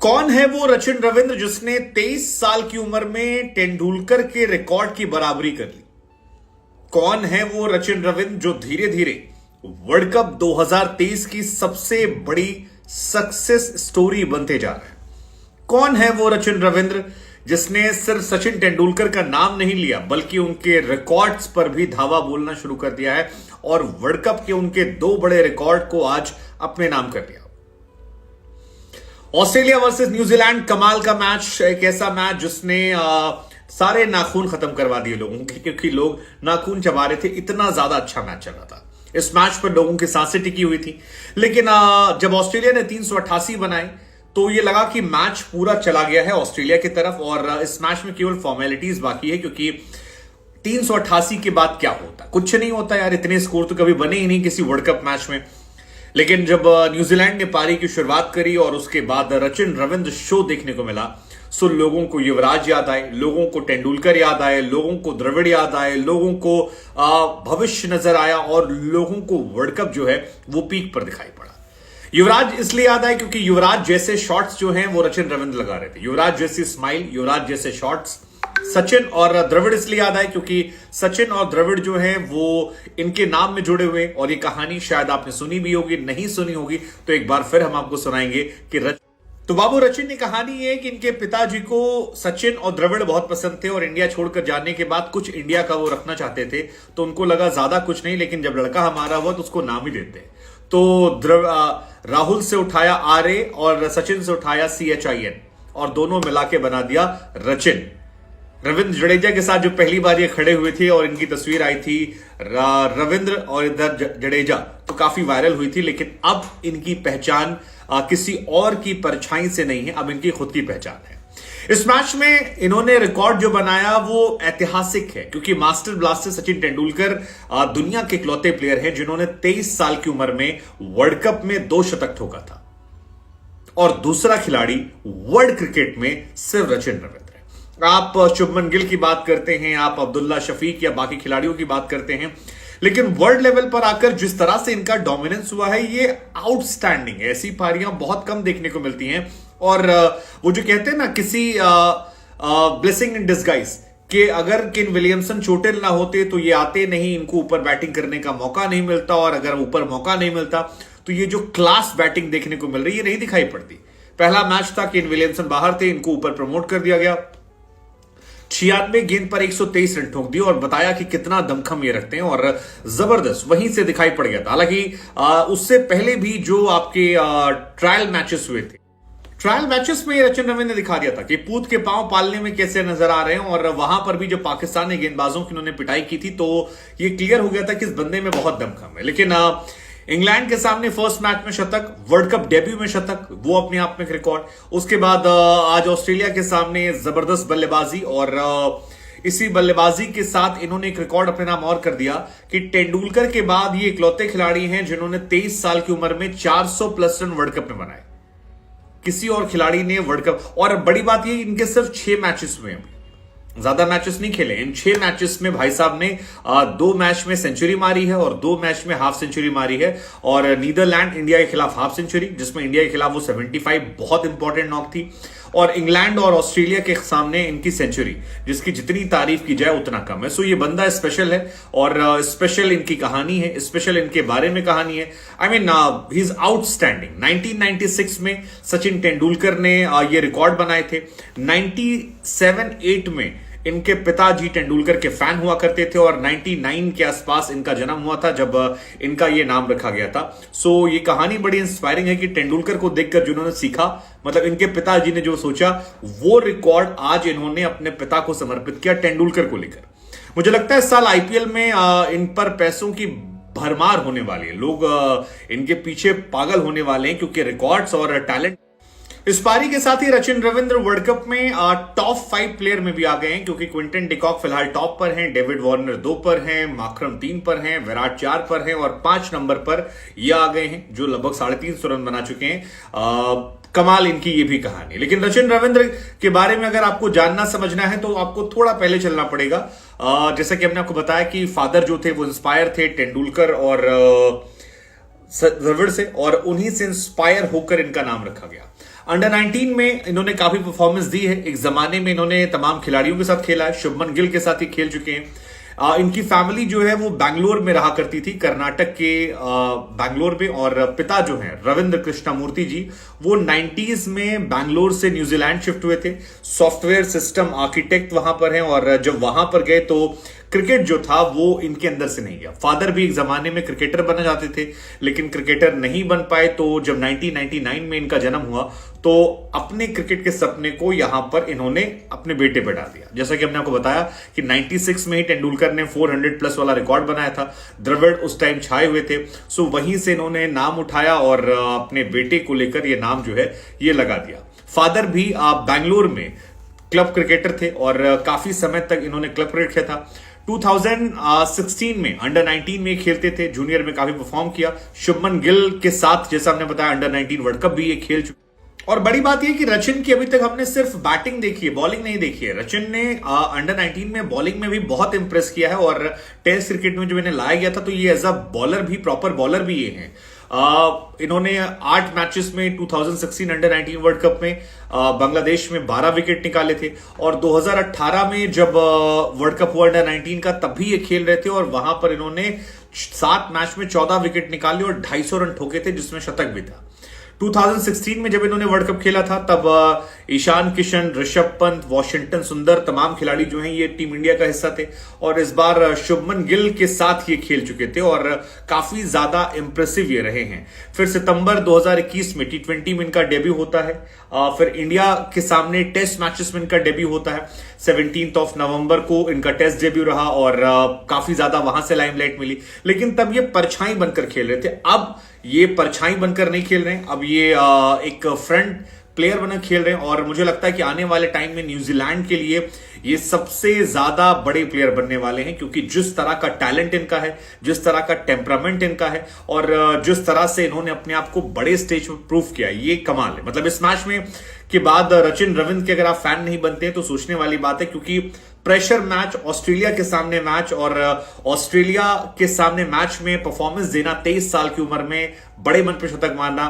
कौन है वो सचिन रविंद्र जिसने 23 साल की उम्र में तेंदुलकर के रिकॉर्ड की बराबरी कर ली? कौन है वो सचिन रविंद्र जो धीरे धीरे वर्ल्ड कप 2023 की सबसे बड़ी सक्सेस स्टोरी बनते जा रहा है? कौन है वो सचिन रविंद्र जिसने सिर्फ सचिन तेंदुलकर का नाम नहीं लिया बल्कि उनके रिकॉर्ड्स पर भी धावा बोलना शुरू कर दिया है और वर्ल्ड कप के उनके दो बड़े रिकॉर्ड को आज अपने नाम कर लिया? ऑस्ट्रेलिया वर्सेस न्यूजीलैंड, कमाल का मैच, एक ऐसा मैच जिसने सारे नाखून खत्म करवा दिए लोगों के, क्योंकि लोग नाखून चबा रहे थे, इतना ज्यादा अच्छा मैच चल रहा था। इस मैच पर लोगों की सांसें टिकी हुई थी, लेकिन जब ऑस्ट्रेलिया ने 388 बनाए तो ये लगा कि मैच पूरा चला गया है ऑस्ट्रेलिया की तरफ और इस मैच में केवल फॉर्मेलिटीज बाकी है, क्योंकि 388 के बाद क्या होता? कुछ नहीं होता यार, इतने स्कोर तो कभी बने ही नहीं किसी वर्ल्ड कप मैच में। लेकिन जब न्यूजीलैंड ने पारी की शुरुआत करी और उसके बाद सचिन रविंद्र शो देखने को मिला, सो लोगों को युवराज याद आए, लोगों को तेंदुलकर याद आए, लोगों को द्रविड़ याद आए, लोगों को भविष्य नजर आया और लोगों को वर्ल्ड कप जो है वो पीक पर दिखाई पड़ा। युवराज इसलिए याद आए क्योंकि युवराज जैसे शॉट्स जो हैं वो सचिन रविंद्र लगा रहे थे, युवराज जैसी स्माइल, युवराज जैसे शॉट्स सचिन और द्रविड़ इसलिए याद आए क्योंकि सचिन और द्रविड़ जो हैं वो इनके नाम में जुड़े हुए, और ये कहानी शायद आपने सुनी भी होगी, नहीं सुनी होगी तो एक बार फिर हम आपको सुनाएंगे कि तो बाबू सचिन की कहानी है कि इनके पिताजी को सचिन और द्रविड़ बहुत पसंद थे और इंडिया छोड़कर जाने के बाद कुछ इंडिया का वो रखना चाहते थे, तो उनको लगा ज्यादा कुछ नहीं, लेकिन जब लड़का हमारा हुआ तो उसको नाम ही देते। तो राहुल से उठाया आर और सचिन से उठाया CHIN और दोनों मिला के बना दिया रचिन। रविंद्र जडेजा के साथ जो पहली बार ये खड़े हुए थे और इनकी तस्वीर आई थी रविंद्र और इधर जडेजा, तो काफी वायरल हुई थी, लेकिन अब इनकी पहचान किसी और की परछाई से नहीं है, अब इनकी खुद की पहचान है। इस मैच में इन्होंने रिकॉर्ड जो बनाया वो ऐतिहासिक है, क्योंकि मास्टर ब्लास्टर सचिन तेंदुलकर दुनिया के इकलौते प्लेयर हैं जिन्होंने 23 साल की उम्र में वर्ल्ड कप में 2 शतक ठोका था, और दूसरा खिलाड़ी वर्ल्ड क्रिकेट में सिर्फ सचिन रविंद्र। आप शुभमन गिल की बात करते हैं, आप अब्दुल्ला शफीक या बाकी खिलाड़ियों की बात करते हैं, लेकिन वर्ल्ड लेवल पर आकर जिस तरह से इनका डोमिनेंस हुआ है ये आउटस्टैंडिंग है। ऐसी पारियां बहुत कम देखने को मिलती हैं, और वो जो कहते हैं ना किसी ब्लेसिंग इन डिस्गाइज कि अगर केन विलियमसन चोटिल ना होते तो ये आते नहीं, इनको ऊपर बैटिंग करने का मौका नहीं मिलता, और अगर ऊपर मौका नहीं मिलता तो ये जो क्लास बैटिंग देखने को मिल रही है नहीं दिखाई पड़ती। पहला मैच था, केन विलियमसन बाहर थे, इनको ऊपर प्रमोट कर दिया गया, 96 गेंद पर 123 रन ठोक दिए और बताया कि कितना दमखम ये रखते हैं, और जबरदस्त वहीं से दिखाई पड़ गया था। हालांकि उससे पहले भी जो आपके ट्रायल मैचेस हुए थे, ट्रायल मैचेस में सचिन रविंद्र ने दिखा दिया था कि पूत के पांव पालने में कैसे नजर आ रहे हैं, और वहां पर भी जब पाकिस्तानी गेंदबाजों की उन्होंने पिटाई की थी तो ये क्लियर हो गया था कि इस बंदे में बहुत दमखम है। लेकिन इंग्लैंड के सामने फर्स्ट मैच में शतक, वर्ल्ड कप डेब्यू में शतक, वो अपने आप में एक रिकॉर्ड। उसके बाद आज ऑस्ट्रेलिया के सामने जबरदस्त बल्लेबाजी, और इसी बल्लेबाजी के साथ इन्होंने एक रिकॉर्ड अपने नाम और कर दिया कि तेंदुलकर के बाद ये इकलौते खिलाड़ी हैं जिन्होंने 23 साल की उम्र में 400 प्लस रन वर्ल्ड कप में बनाए। किसी और खिलाड़ी ने वर्ल्ड कप, और बड़ी बात ये इनके सिर्फ 6 मैचेस हुए हैं, ज्यादा मैचेस नहीं खेले। इन 6 मैचेस में भाई साहब ने 2 मैच में सेंचुरी मारी है और 2 मैच में हाफ सेंचुरी मारी है, और नीदरलैंड इंडिया के खिलाफ हाफ सेंचुरी, जिसमें इंडिया के खिलाफ वो 75 बहुत इंपॉर्टेंट नॉक थी, और इंग्लैंड और ऑस्ट्रेलिया के सामने इनकी सेंचुरी, जिसकी जितनी तारीफ की जाए उतना कम है। सो ये बंदा स्पेशल है, और स्पेशल इनकी कहानी है, स्पेशल इनके बारे में कहानी है। I mean he is outstanding. 1996 में सचिन तेंदुलकर ने ये रिकॉर्ड बनाए थे। 97-8 में इनके पिताजी तेंदुलकर के फैन हुआ करते थे, और 99 के आसपास इनका जन्म हुआ था जब इनका ये नाम रखा गया था। सो ये कहानी बड़ी इंस्पायरिंग है कि तेंदुलकर को देखकर जिन्होंने सीखा, मतलब इनके पिताजी ने जो सोचा वो रिकॉर्ड आज इन्होंने अपने पिता को समर्पित किया तेंदुलकर को लेकर। मुझे लगता है इस साल IPL में इन पर पैसों की भरमार होने वाली है, लोग इनके पीछे पागल होने वाले हैं, क्योंकि रिकॉर्ड्स और टैलेंट। इस पारी के साथ ही सचिन रविंद्र वर्ल्ड कप में टॉप 5 प्लेयर में भी आ गए हैं, क्योंकि क्विंटन डिकॉक फिलहाल टॉप पर हैं, डेविड वार्नर 2 पर हैं, मार्करम 3 पर हैं, विराट 4 पर हैं, और 5 नंबर पर ये आ गए हैं जो लगभग 350 रन बना चुके हैं। कमाल इनकी ये भी कहानी। लेकिन सचिन रविंद्र के बारे में अगर आपको जानना समझना है तो आपको थोड़ा पहले चलना पड़ेगा। जैसा कि हमने आपको बताया कि फादर जो थे वो इंस्पायर थे तेंदुलकर और द्रविड़ से, और उन्हीं से इंस्पायर होकर इनका नाम रखा गया। अंडर 19 में इन्होंने काफी परफॉर्मेंस दी है। एक जमाने में इन्होंने तमाम खिलाड़ियों के साथ खेला है, शुभमन गिल के साथ ही खेल चुके हैं। इनकी फैमिली जो है वो बैंगलोर में रहा करती थी, कर्नाटक के बैंगलोर में। और पिता जो हैं रविंद्र कृष्णमूर्ति जी, वो 90s में बैंगलोर से न्यूजीलैंड शिफ्ट हुए थे, सॉफ्टवेयर सिस्टम आर्किटेक्ट वहां पर हैं। और जब वहां पर गए तो क्रिकेट जो था वो इनके अंदर से नहीं गया। फादर भी एक जमाने में क्रिकेटर बनना चाहते थे, लेकिन क्रिकेटर नहीं बन पाए। तो जब 1999 में इनका जन्म हुआ तो अपने क्रिकेट के सपने को यहां पर इन्होंने अपने बेटे पर डाल दिया। जैसा कि हमने आपको बताया कि 96 में ही तेंदुलकर ने 400 प्लस वाला रिकॉर्ड बनाया था, द्रविड़ उस टाइम छाए हुए थे। सो वहीं से इन्होंने नाम उठाया और अपने बेटे को लेकर ये नाम जो है ये लगा दिया। फादर भी बैंगलोर में क्लब क्रिकेटर थे और काफी समय तक इन्होंने क्लब क्रिकेट खेला था। 2016 में अंडर 19 में खेलते थे, जूनियर में काफी परफॉर्म किया। शुभमन गिल के साथ जैसा हमने बताया अंडर 19 वर्ल्ड कप भी ये खेल चुके। और बड़ी बात यह कि रचिन की अभी तक हमने सिर्फ बैटिंग देखी है, बॉलिंग नहीं देखी है। रचिन ने अंडर 19 में बॉलिंग में भी बहुत इंप्रेस किया है और टेस्ट क्रिकेट में जब इन्हें लाया गया था तो ये एज अ बॉलर भी, प्रॉपर बॉलर भी ये हैं। इन्होंने 8 मैचेस में 2016 अंडर 19 वर्ल्ड कप में बांग्लादेश में 12 विकेट निकाले थे। और 2018 में जब वर्ल्ड कप हुआ अंडर 19 का, तब भी ये खेल रहे थे और वहां पर इन्होंने 7 मैच में 14 विकेट निकाले और 250 रन ठोके थे, जिसमें शतक भी था। 2016 में जब इन्होंने वर्ल्ड कप खेला था तब ईशान किशन, ऋषभ पंत, वॉशिंगटन सुंदर, तमाम खिलाड़ी जो हैं ये टीम इंडिया का हिस्सा थे। और इस बार शुभमन गिल के साथ ये खेल चुके थे और काफी ज्यादा इंप्रेसिव ये रहे हैं। फिर सितंबर 2021 में T20 में इनका डेब्यू होता है। फिर इंडिया के सामने टेस्ट मैचेस में इनका डेब्यू होता है। 17 नवंबर को इनका टेस्ट डेब्यू रहा और काफी ज्यादा वहां से लाइमलाइट मिली। लेकिन तब ये परछाई बनकर खेल रहे थे, अब ये परछाई बनकर नहीं खेल रहे हैं, अब ये एक फ्रंट प्लेयर बनकर खेल रहे हैं। और मुझे लगता है कि आने वाले टाइम में न्यूजीलैंड के लिए ये सबसे ज्यादा बड़े प्लेयर बनने वाले हैं, क्योंकि जिस तरह का टैलेंट इनका है, जिस तरह का टेम्परामेंट इनका है और जिस तरह से इन्होंने अपने आप को बड़े स्टेज पर प्रूव किया, ये कमाल है। मतलब इस मैच में के बाद रचिन रविंद्र के अगर आप फैन नहीं बनते हैं तो सोचने वाली बात है, क्योंकि प्रेशर मैच, ऑस्ट्रेलिया के सामने मैच और ऑस्ट्रेलिया के सामने मैच में परफॉर्मेंस देना, 23 साल की उम्र में बड़े मन पे शतक मारना,